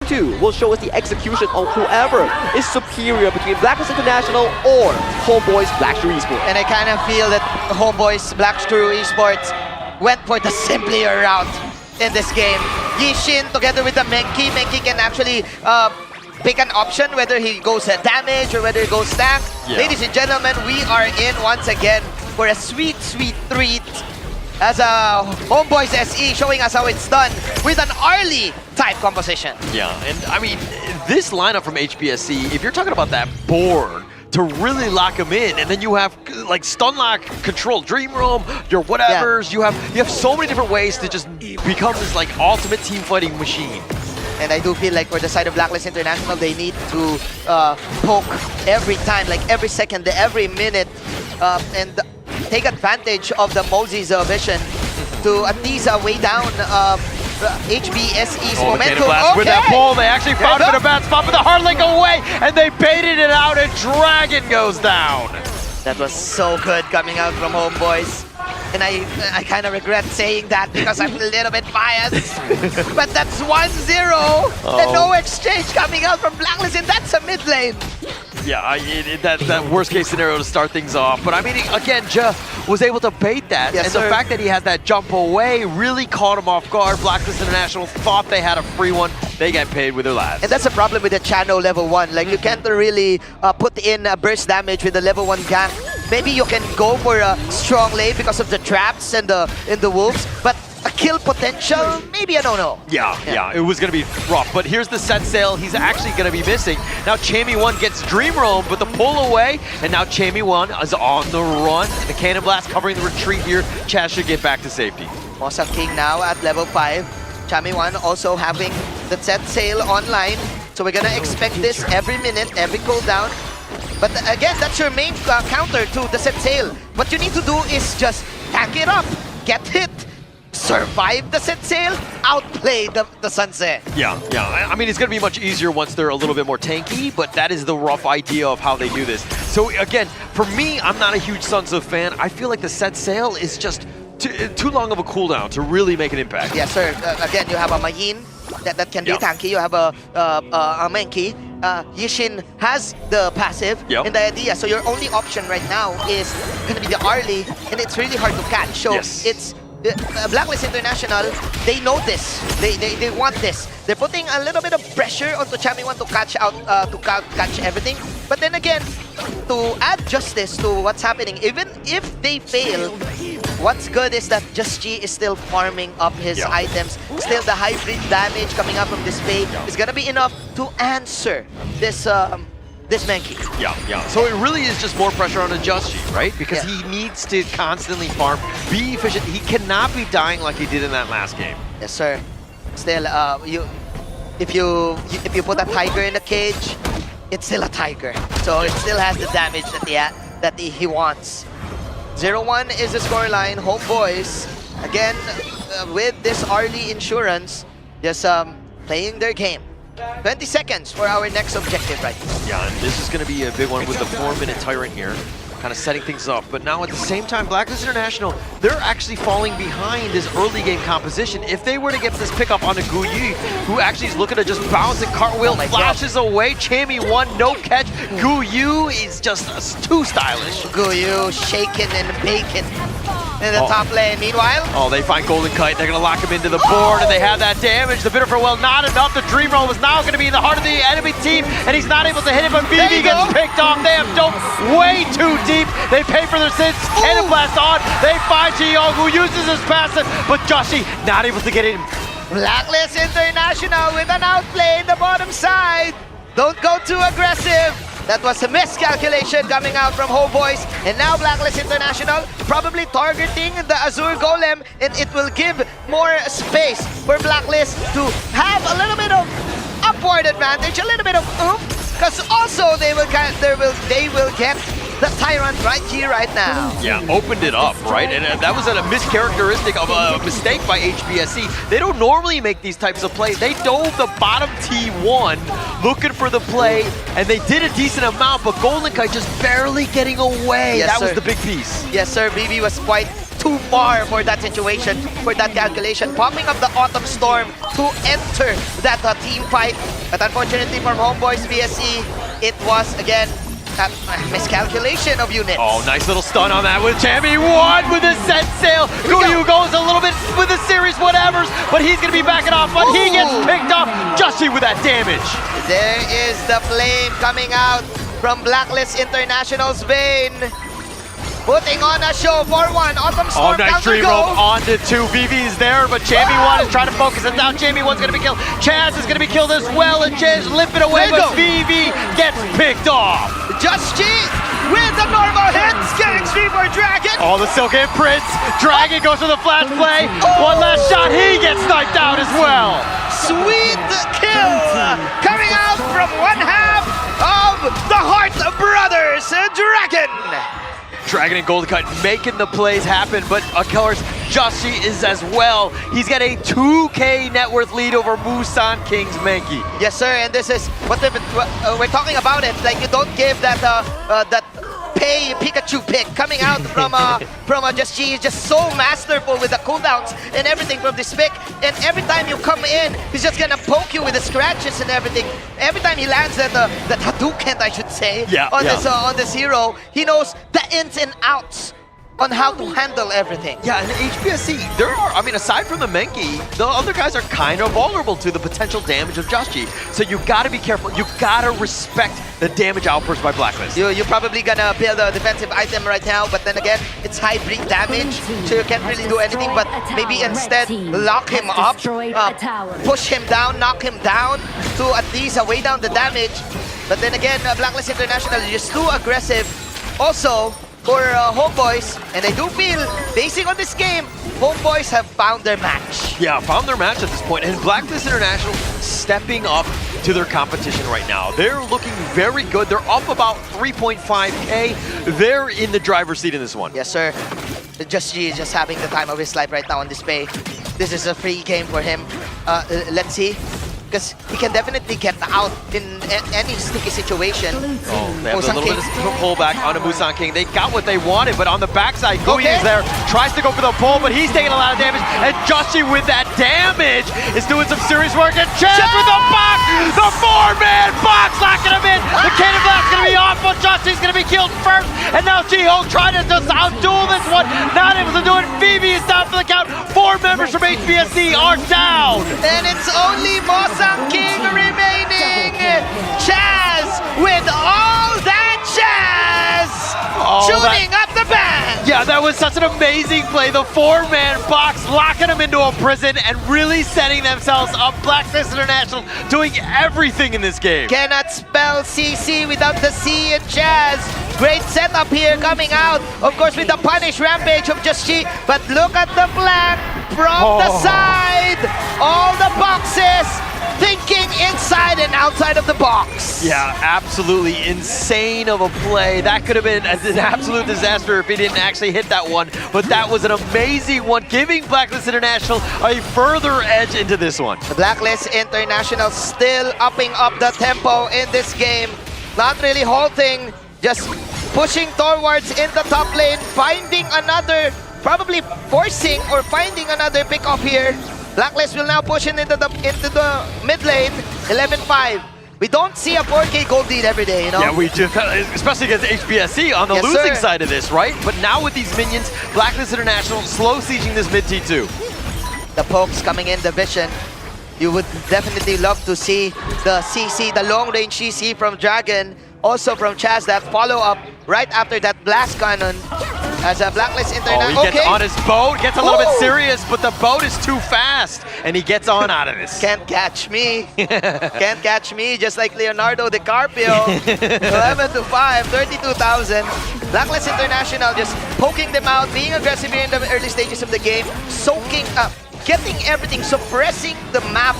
2 will show us the execution of whoever is superior between Blacklist International or Homeboys Black True Esports. And I kind of feel that Homeboys Black True Esports went for the simpler route in this game. Yishin together with the Menki. Menki can actually pick an option whether he goes damage or whether he goes tank. Yeah. Ladies and gentlemen, we are in once again for a sweet, sweet treat as Homeboys SE showing us how it's done with an early type composition. Yeah, and I mean, this lineup from HBSE, if you're talking about that board to really lock him in, and then you have like stun lock, control, dream roam, your whatevers, you have so many different ways to just become this like ultimate team fighting machine. And I do feel like for the side of Blacklist International, they need to poke every time, like every second, every minute, and take advantage of the Mosey's vision to at least weigh down HBSE's momentum. With that pull, they actually found it in a bad spot, but the Hardlink away, and they baited it out, and Dragon goes down. That was so good coming out from Homeboys. And I kind of regret saying that because I'm a little bit biased. But that's 1-0 and no exchange coming out from Blacklist, and that's a mid lane. Yeah, that worst case scenario to start things off. But I mean, again, Ja was able to bait that. Yes, and sir. the fact that he had that jump away really caught him off guard. Blacklist International thought they had a free one. They get paid with their lives. And that's a problem with the channel level 1. Like, you can't really put in burst damage with the level 1 gank. Maybe you can go for a strong lane because of the traps and the wolves, but a kill potential, maybe a no-no. Yeah, it was going to be rough. But here's the set sail. He's actually going to be missing. Now Chaemi1 gets Dream Roam, but the pull away, and now Chaemi1 is on the run. The Cannon Blast covering the retreat here. Chaz should get back to safety. Mosa King now at level 5. Chaemi1 also having the set sail online. So we're going to expect this every minute, every cooldown. But again, that's your main counter to the set sail. What you need to do is just tank it up, get hit, survive the set sail, outplay the sunset. Yeah. I mean, it's going to be much easier once they're a little bit more tanky, but that is the rough idea of how they do this. So again, for me, I'm not a huge Sons of fan. I feel like the set sail is just too long of a cooldown to really make an impact. Yes, sir. Again, you have a Mayin that can be tanky. You have a Menki. Yishin has the passive and the idea. So your only option right now is going to be the early, and it's really hard to catch. So it's Blacklist International. They know this. They want this. They're putting a little bit of pressure onto Chaemi1 to catch out catch everything. But then again, to add justice to what's happening, even if they fail, what's good is that Just G is still farming up his items. Still, the hybrid damage coming up from this Faye is gonna be enough to answer this this Menki. Yeah. So it really is just more pressure on a Just G, right? Because he needs to constantly farm, be efficient. He cannot be dying like he did in that last game. Yes, sir. Still, if you put a tiger in a cage, it's still a tiger. So it still has the damage that he wants. 0-1 is the scoreline. Homeboys, again, with this early insurance, just playing their game. 20 seconds for our next objective right now. Yeah, and this is going to be a big one with the 4-minute Tyrant here, kind of setting things up. But now at the same time, Blacklist International, they're actually falling behind this early game composition. If they were to get this pickup on a Guyu, who actually is looking to just bounce and cartwheel, flashes away, Chaemi1, no catch. Guyu is just too stylish. Guyu shaking and baking in the top lane. Meanwhile, they find Golden Kite. They're going to lock him into the board, and they have that damage. The Bitter Farewell, not enough. The Dream Roll is now going to be in the heart of the enemy team, and he's not able to hit it, but BB gets picked off. They have dove way too deep. They pay for their sins. Cannon Blast on. They find Chiyong, who uses his passive, but Joshi not able to get in. Blacklist International with an outplay in the bottom side. Don't go too aggressive. That was a miscalculation coming out from Homeboys. And now Blacklist International probably targeting the Azure Golem, and it will give more space for Blacklist to have a little bit of upward advantage, a little bit of oomph, because also they will get the Tyrant right here, right now. Yeah, opened it up, right? And that was a mischaracteristic of a mistake by HBSE. They don't normally make these types of plays. They dove the bottom T1 looking for the play, and they did a decent amount, but Golden Kite just barely getting away. Yes, that sir. was the big piece. Yes, sir. BB was quite too far for that situation, for that calculation. Popping up the Autumn Storm to enter that team fight. But unfortunately for Homeboys BSE, it was again a miscalculation of units. Oh, nice little stun on that with TiMi. One with a set sail. Guyu goes a little bit with a series whatevers, but he's going to be backing off, but he gets picked off. Justy with that damage. There is the flame coming out from Blacklist International's vein. Putting on a show for one. Autumn Storm nice counter dream go. rope onto two. VV's there, but Jamie1 is trying to focus it down. Jamie1's going to be killed. Chaz is going to be killed as well, and Chaz limp it away, but VV gets picked off. Just G with the normal hits, getting stream for Dragon. Oh, the Silk Imprints. Dragon goes for the flash play. One last shot, he gets sniped out as well. Sweet kill coming out from one half of the Heart Brothers, Dragon. Dragon and Golden Cut making the plays happen, but of course, Joshi is as well. He's got a 2K net worth lead over Musan King's Mankey. Yes, sir, and this is what we're talking about it. Like, you don't give that that pay Pikachu pick coming out from Just G. He's just so masterful with the cooldowns and everything from this pick. And every time you come in, he's just gonna poke you with the scratches and everything. Every time he lands that Hadouken, I should say, on this hero, he knows the ins and outs on how to handle everything. Yeah, and HBSE, there are, I mean, aside from the Mankey, the other guys are kind of vulnerable to the potential damage of Joshi. So you gotta be careful. You gotta respect the damage outburst by Blacklist. You're probably gonna build a defensive item right now, but then again, it's hybrid damage, so you can't really do anything, but maybe instead lock him up, push him down, knock him down to at least weigh down the damage. But then again, Blacklist International is just too aggressive. Also, for Homeboys, and I do feel, basing on this game, Homeboys have found their match. Yeah, found their match at this point, and Blacklist International stepping up to their competition right now. They're looking very good. They're up about 3.5K. They're in the driver's seat in this one. Yes, sir. Just G is just having the time of his life right now on display. This is a free game for him. Let's see. Because he can definitely get out in any sticky situation. Oh, they have a little bit of pullback onto Musan King. They got what they wanted, but on the backside, Guyu is there, tries to go for the pull, but he's taking a lot of damage. And Joshi with that damage is doing some serious work. And Chaz with the box! The four-man box locking him in! The Cannon Blast's gonna be off, but Joshi's gonna be killed first. And now Ji-Ho trying to just outduel this one. Not able to do it. Phoebe is down for the count. 4 members from HBSE are down. And it's only Musan King remaining. Chaz with all that Chaz tuning up the band. Yeah, that was such an amazing play. The 4-man box locking them into a prison and really setting themselves up. Blacklist International doing everything in this game. Cannot spell CC without the C in Chaz. Great setup here coming out. Of course, with the punish rampage of Just G. But look at the flank from the side. All the boxes. Thinking inside and outside of the box. Yeah, absolutely insane of a play. That could have been an absolute disaster if he didn't actually hit that one. But that was an amazing one, giving Blacklist International a further edge into this one. The Blacklist International still upping up the tempo in this game. Not really halting, just pushing towards in the top lane, finding another, probably forcing or finding another pick off here. Blacklist will now push into the mid lane, 11-5. We don't see a 4K gold lead every day, you know? Yeah, we do, especially against HBSE on the losing side of this, right? But now with these minions, Blacklist International slow sieging this mid T2. The pokes coming in the vision. You would definitely love to see the CC, the long range CC from Dragon, also from Chaz, that follow up right after that blast cannon. As a Blacklist International. Oh, he gets on his boat, gets a little bit serious, but the boat is too fast, and he gets on out of this. Can't catch me. Can't catch me, just like Leonardo DiCaprio. 11-5, 32,000. Blacklist International just poking them out, being aggressive here in the early stages of the game, soaking up, getting everything, suppressing the map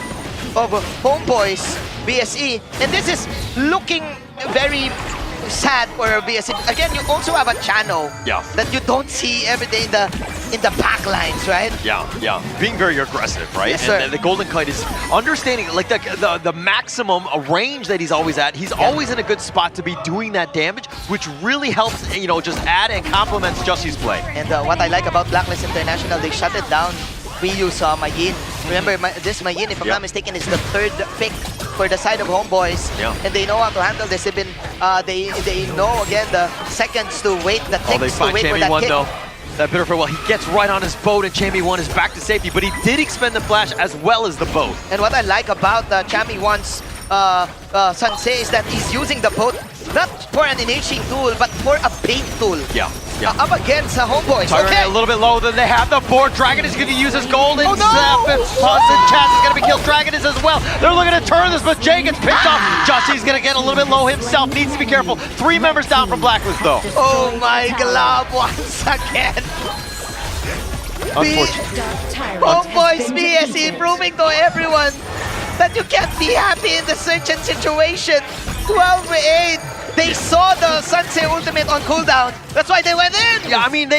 of Homeboys BSE. And this is looking very sad for BSE. Again, you also have a channel that you don't see every day in the back lines, right? Yeah. Being very aggressive, right? Yes, sir. And the Golden Kite is understanding like the maximum range that he's always at. He's always in a good spot to be doing that damage, which really helps, you know, just add and complements Justy's play. And what I like about Blacklist International, they shut it down. We use Mayin. Remember, this Mayin, if I'm not mistaken, is the third pick for the side of Homeboys. And they know how to handle this. They've been, they know, again, the seconds to wait, the ticks They to find wait for Chammy that 1 kick. though. That bitter farewell, he gets right on his boat and Chammy 1 is back to safety, but he did expend the flash as well as the boat. And what I like about Chammy 1's Sensei is that he's using the boat not for an initiating tool, but for a bait tool. Up against Homeboys. Tyrant a little bit low than they have the board. Dragon is going to use his golden zap, and Chaz is going to be killed. Dragon is as well. They're looking to turn this, but Jay gets picked off. Justy's going to get a little bit low himself. Needs to be careful. 3 members down from Blacklist though. Oh my glove once again. Homeboys BSE proving to everyone that you can't be happy in the certain situation. 12-8. They saw the Sensei ultimate on cooldown. That's why they went in. Yeah, I mean,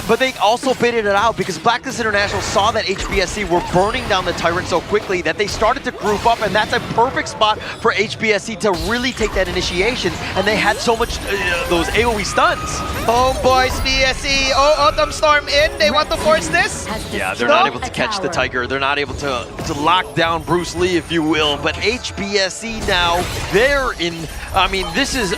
but they also baited it out because Blacklist International saw that HBSE were burning down the Tyrant so quickly that they started to group up, and that's a perfect spot for HBSE to really take that initiation. And they had so much those AoE stuns. Homeboys BSE. Oh, Autumn Storm in. They want to force this. Yeah, they're not able to catch the Tiger. They're not able to lock down Bruce Lee, if you will. But HBSE now, they're in. I mean, this is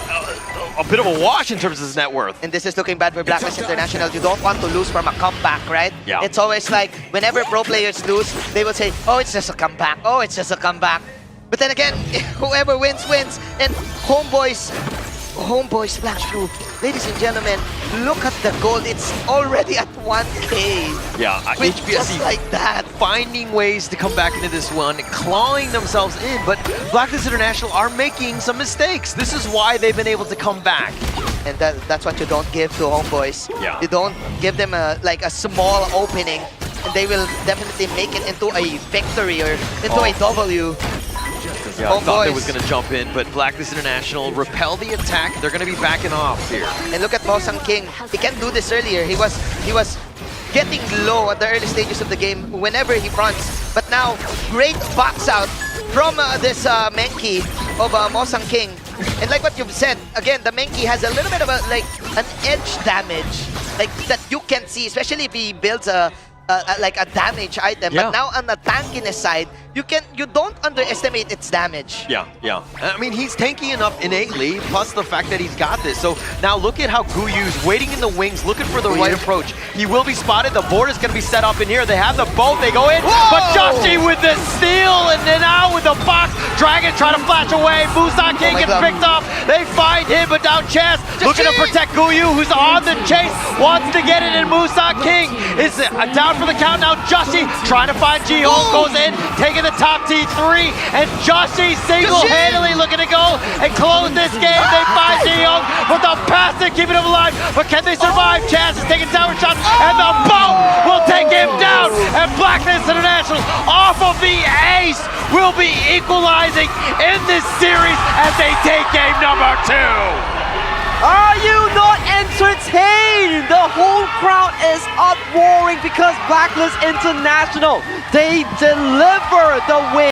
a bit of a wash in terms of his net worth. And this is looking bad for Blacklist International. You don't want to lose from a comeback, right? Yeah. It's always like, whenever pro players lose, they will say, oh, it's just a comeback. Oh, it's just a comeback. But then again, whoever wins, wins. And Homeboys Black Shoe. Ladies and gentlemen, look at the gold. It's already at 1K. Yeah, HBSE just like that. finding ways to come back into this one, clawing themselves in, but Blacklist International are making some mistakes. This is why they've been able to come back. And that's what you don't give to Homeboys. Yeah. You don't give them a small opening, and they will definitely make it into a victory or into a W. Yeah, I thought they was going to jump in, but Blacklist International repel the attack. They're going to be backing off here. And look at Mosang King. He can't do this earlier. He was getting low at the early stages of the game whenever he fronts. But now, great box out from this Menki of Mosang King. And like what you've said, again, the Menki has a little bit of an edge damage that you can see, especially if he builds a damage item. But now on the tankiness side, you don't underestimate its damage. Yeah. I mean, he's tanky enough innately, plus the fact that he's got this. So now look at how Guyu's waiting in the wings, looking for the right approach. He will be spotted. The board is going to be set up in here. They have the boat. They go in. Whoa! But Justy with the steal, and then out with the box. Dragon trying to flash away. Musa King gets picked up. They find him, but down Chaz looking to protect Guyu, who's on the chase. Wants to get it, and Musa King is down for the count now. Justy trying to find Ji-Hong, goes in, taking the top T3, and Justy single-handedly looking to go and close this game. They find Ji-Hong with the pass to keep him alive, but can they survive? Chaz is taking tower shots, and the boat will take him down, and Blacklist International off of the ace will be equalizing in this series as they take game number 2. Are you not entertained? The whole crowd is uproaring because Blacklist International, they deliver the win.